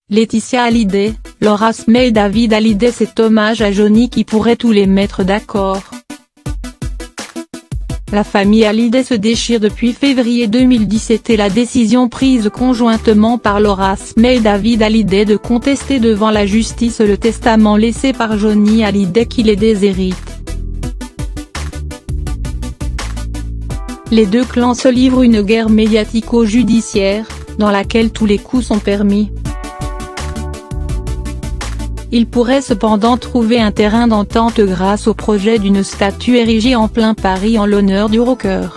Laetitia Hallyday, Laura Smet et David Hallyday. Cet hommage à Johnny qui pourrait tous les mettre d'accord. La famille Hallyday se déchire depuis février 2017 et la décision prise conjointement par Laura Smet et David Hallyday de contester devant la justice le testament laissé par Johnny Hallyday qui les déshérite. Les deux clans se livrent une guerre médiatico-judiciaire, dans laquelle tous les coups sont permis. Il pourrait cependant trouver un terrain d'entente grâce au projet d'une statue érigée en plein Paris en l'honneur du rocker.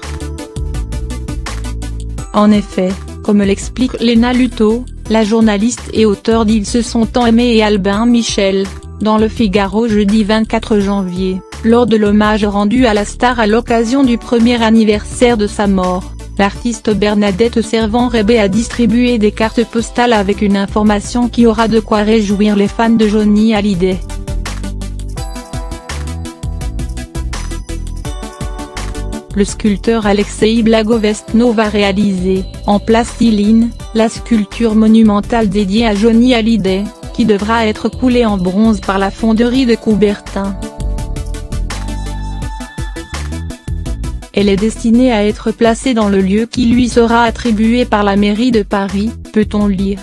En effet, comme l'explique Léna Luto, la journaliste et auteure d'Ils se sont tant aimés et Albin Michel, dans Le Figaro jeudi 24 janvier, lors de l'hommage rendu à la star à l'occasion du premier anniversaire de sa mort. L'artiste Bernadette Servan-Rebé a distribué des cartes postales avec une information qui aura de quoi réjouir les fans de Johnny Hallyday. Le sculpteur Alexei Blagovestnov a réalisé, en plastiline, la sculpture monumentale dédiée à Johnny Hallyday, qui devra être coulée en bronze par la fonderie de Coubertin. Elle est destinée à être placée dans le lieu qui lui sera attribué par la mairie de Paris, peut-on lire.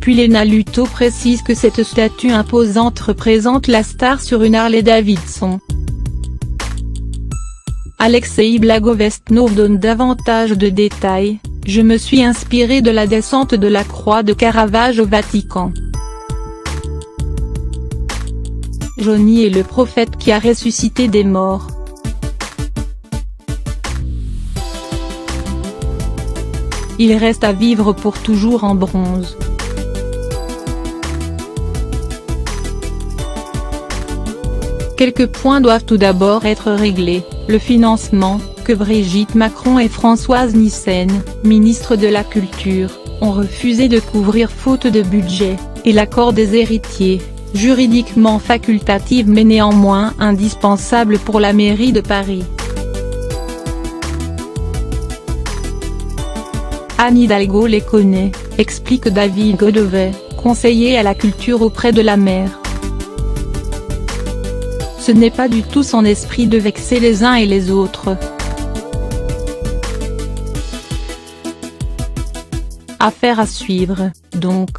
Puis Léna Luto précise que cette statue imposante représente la star sur une Harley-Davidson. Alexei Blagovestnov donne davantage de détails: « Je me suis inspiré de la descente de la croix de Caravage au Vatican. Johnny est le prophète qui a ressuscité des morts. Il reste à vivre pour toujours en bronze. Quelques points doivent tout d'abord être réglés, le financement, que Brigitte Macron et Françoise Nyssen, ministre de la Culture, ont refusé de couvrir faute de budget, et l'accord des héritiers, juridiquement facultatif mais néanmoins indispensable pour la mairie de Paris. Anne Hidalgo les connaît, explique David Godevet, conseiller à la culture auprès de la maire. Ce n'est pas du tout son esprit de vexer les uns et les autres. Affaire à suivre, donc.